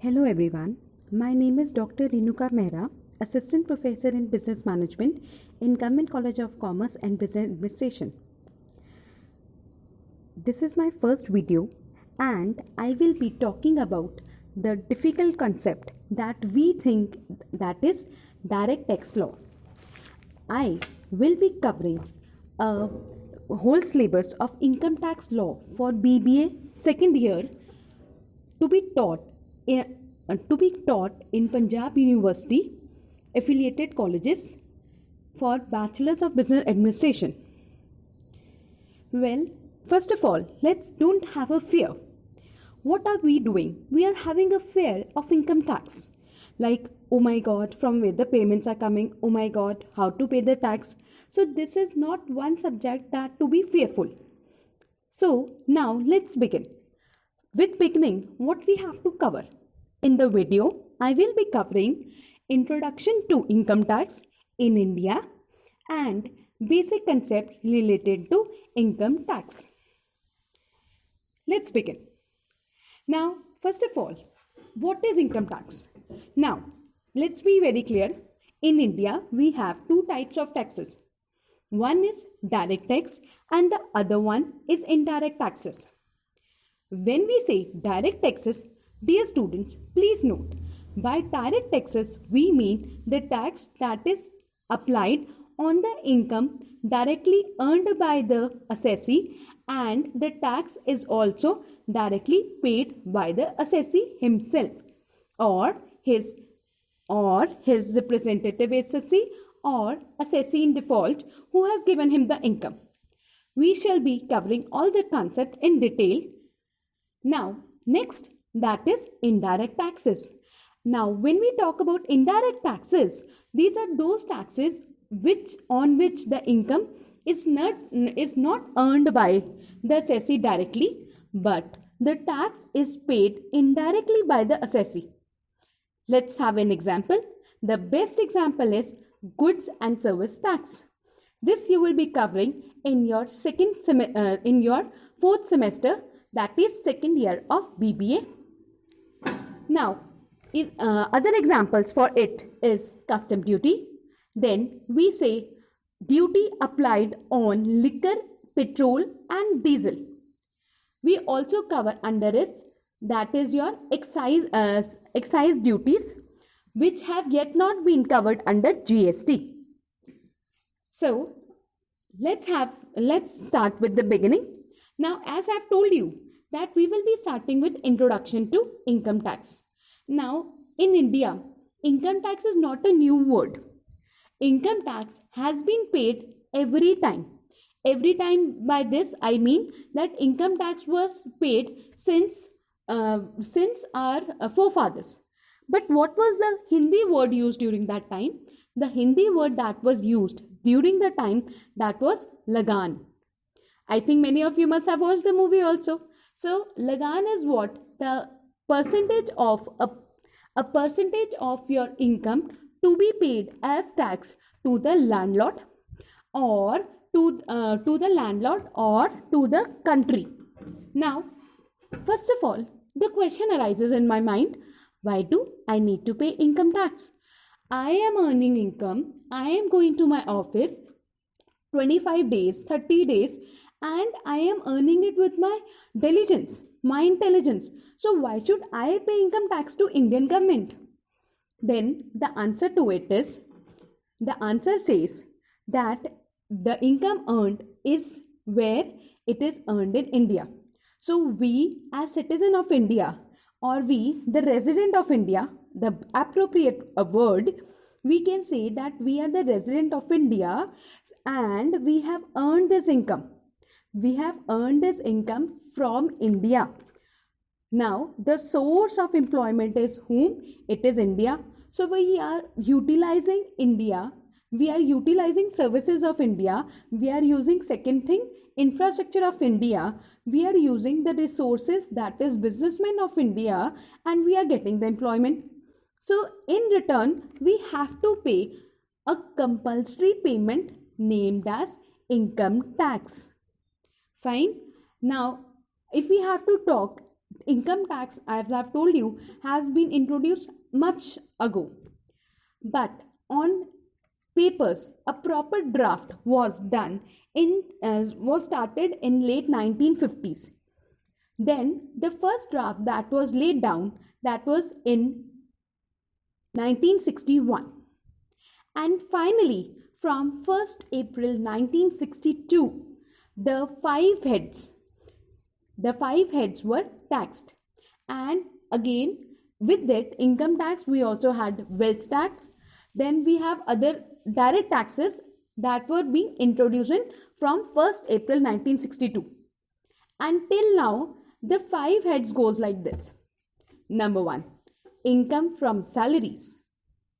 Hello everyone, my name is Dr. Renuka Mehra, Assistant Professor in Business Management in Government College of Commerce and Business Administration. This is my first video and I will be talking about the difficult concept that we think that is direct tax law. I will be covering a whole syllabus of income tax law for BBA second year to be taught in Punjab University affiliated colleges for Bachelors of Business Administration. Well, first of all, let's don't have a fear. What are we doing? We are having a fear of income tax. Like, oh my God, from where the payments are coming? Oh my God, how to pay the tax? So this is not one subject that to be fearful. So now let's begin. With beginning, what we have to cover? In the video, I will be covering Introduction to Income Tax in India and basic concept related to income tax. Let's begin. Now, first of all, what is income tax? Now, let's be very clear. In India, we have two types of taxes. One is direct tax and the other one is indirect taxes. When we say direct taxes, dear students, please note, by direct taxes, we mean the tax that is applied on the income directly earned by the assessee, and the tax is also directly paid by the assessee himself or his representative assessee or assessee in default who has given him the income. We shall be covering all the concept in detail. Now, next, that is indirect taxes. Now, when we talk about indirect taxes, these are those taxes on which the income is not earned by the assessee directly, but the tax is paid indirectly by the assessee. Let's have an example. The best example is goods and service tax. This you will be covering in your fourth semester, that is second year of BBA. Now, other examples for it is custom duty. Then we say duty applied on liquor, petrol and diesel. We also cover under it, that is your excise duties, which have yet not been covered under GST. So let's start with the beginning. Now, as I've told you that we will be starting with introduction to income tax. Now, in India, income tax is not a new word. Income tax has been paid every time. Every time, by this I mean that income tax was paid since our forefathers. But what was the Hindi word used during that time? The Hindi word that was used during the time, that was lagan. I think many of you must have watched the movie also. So lagan is what? The percentage of a percentage of your income to be paid as tax to the landlord or to the landlord or to the country. Now, first of all, the question arises in my mind, why do I need to pay income tax? I am earning income, I am going to my office 25 days, 30 days, and I am earning it with my diligence, my intelligence. So why should I pay income tax to Indian government? Then the answer to it is, the answer says that the income earned is where it is earned in India. So we as citizen of India, or we the resident of India, the appropriate word, we can say that we are the resident of India and we have earned this income. We have earned this income from India. Now, the source of employment is whom? It is India. So we are utilizing India. We are utilizing services of India. We are using second thing, infrastructure of India. We are using the resources, that is businessmen of India, and we are getting the employment. So in return, we have to pay a compulsory payment named as income tax. Fine. Now, if we have to talk income tax, as I've told you, has been introduced much ago. But on papers, a proper draft was done was started in late 1950s. Then the first draft that was laid down, that was in 1961. And finally, from 1st April 1962, the five heads were taxed. And again, with that income tax, we also had wealth tax. Then we have other direct taxes that were being introduced from 1st April 1962. Until now, the five heads goes like this. Number 1, income from salaries.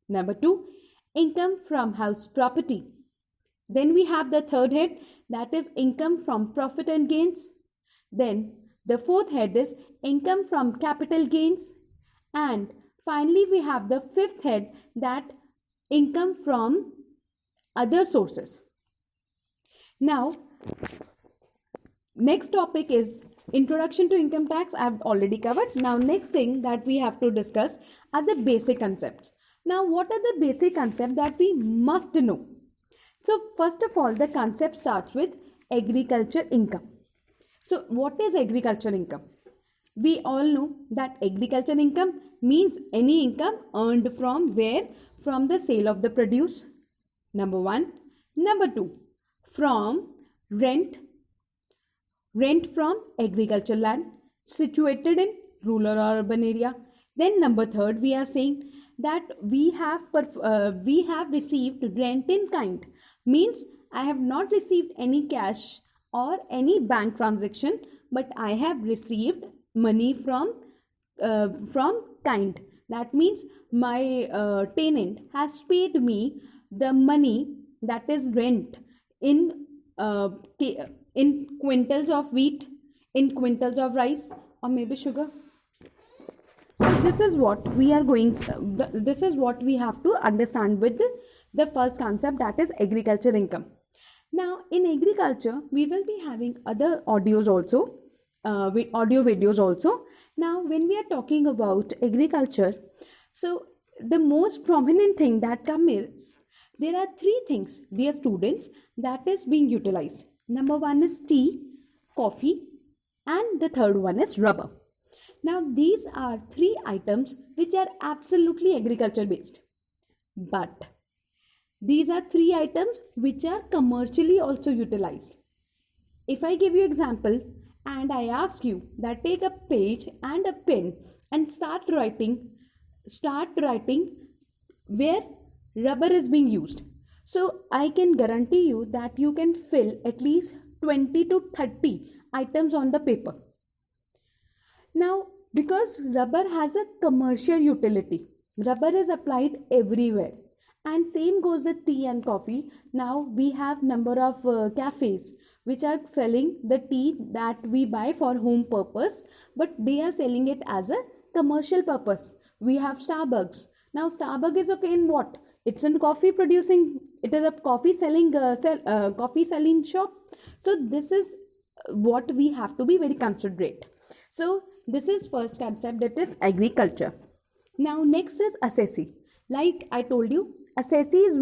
Number 2, income from house property. Then we have the third head, that is income from profit and gains. Then the fourth head is income from capital gains. And finally we have the fifth head, that income from other sources. Now, next topic is introduction to income tax. I have already covered. Now, next thing that we have to discuss are the basic concepts. Now, what are the basic concepts that we must know? So, first of all, the concept starts with agriculture income. So, what is agriculture income? We all know that agriculture income means any income earned from where? From the sale of the produce. Number 1. Number 2, from rent from agricultural land situated in rural or urban area. Then number 3, we are saying that we have received rent in kind, means I have not received any cash or any bank transaction, but I have received money from kind. That means my tenant has paid me the money, that is rent, in quintals of wheat, in quintals of rice, or maybe sugar. So this is what we are this is what we have to understand with the first concept, that is agriculture income. Now, in agriculture, we will be having other audios also, audio videos also. Now, when we are talking about agriculture, so the most prominent thing that comes is, there are 3 things, dear students, that is being utilized. Number 1 is tea, coffee, and the third one is rubber. Now, these are 3 items which are absolutely agriculture based. But these are 3 items which are commercially also utilized. If I give you example and I ask you that take a page and a pen and start writing where rubber is being used. So I can guarantee you that you can fill at least 20 to 30 items on the paper. Now, because rubber has a commercial utility, rubber is applied everywhere, and same goes with tea and coffee. Now we have number of cafes which are selling the tea that we buy for home purpose, but they are selling it as a commercial purpose. We have Starbucks. Now Starbucks is okay in what? It's in coffee producing. It is a coffee selling shop. So this is what we have to be very considerate. So this is first concept, that is agriculture. Now next is assessee. Like I told you, assessee is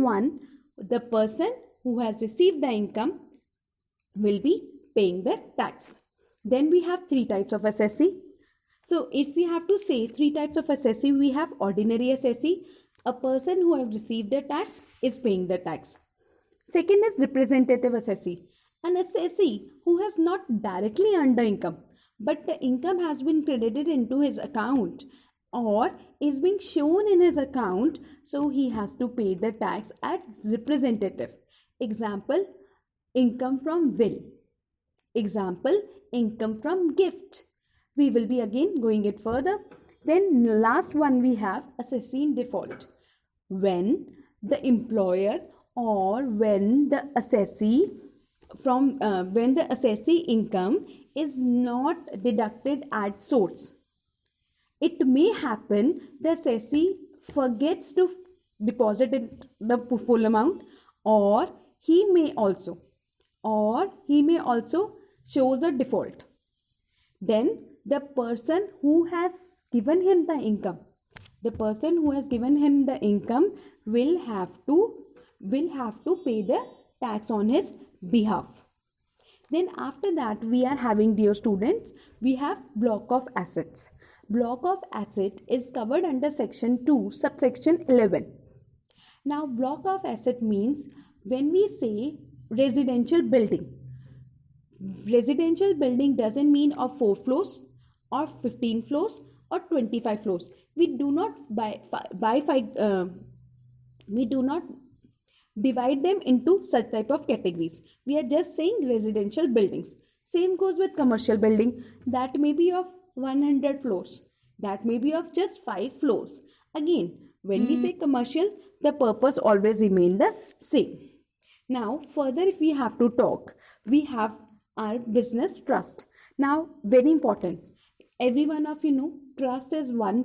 the person who has received the income will be paying the tax. Then we have 3 types of assessee. So if we have to say 3 types of assessee, we have ordinary assessee. A person who has received the tax is paying the tax. Second is representative assessee. An assessee who has not directly earned the income, but the income has been credited into his account or is being shown in his account, so he has to pay the tax as representative. Example, income from will. Example, income from gift. We will be again going it further. Then last one we have assessee in default. When the employer or when the assessee income is not deducted at source. It may happen the assessee forgets to deposit the full amount, or he may also shows a default. Then the person who has given him the income, will have to pay the tax on his behalf. Then after that we are having, dear students, we have block of assets. Block of asset is covered under section 2 subsection 11. Now block of asset means when we say residential building doesn't mean of 4 floors or 15 floors or 25 floors. We do not divide them into such type of categories. We are just saying residential buildings. Same goes with commercial building, that may be of 100 floors, that may be of just 5 floors. Again, when we say commercial, the purpose always remain the same. Now further, if we have to talk, we have our business trust. Now very important, every one of you know, trust is one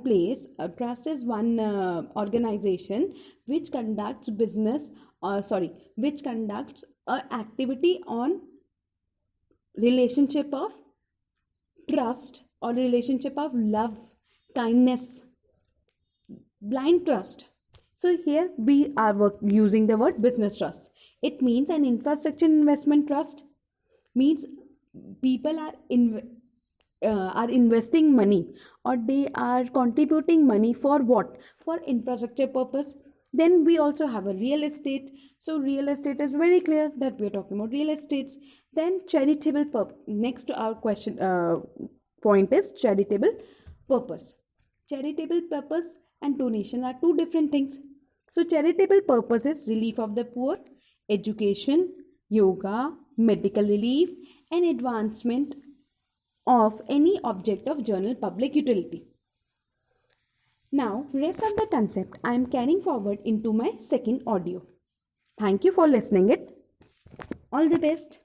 organization which conducts activity on relationship of trust or relationship of love, kindness, blind trust. So here we are using the word business trust. It means an infrastructure investment trust means people are investing money, or they are contributing money for what? For infrastructure purpose. Then we also have a real estate. So real estate is very clear that we are talking about real estates. Then charitable purpose. Next to our question point is charitable purpose. Charitable purpose and donation are two different things. So charitable purpose is relief of the poor, education, yoga, medical relief, and advancement of any object of general public utility. Now, rest of the concept I am carrying forward into my second audio. Thank you for listening it. All the best.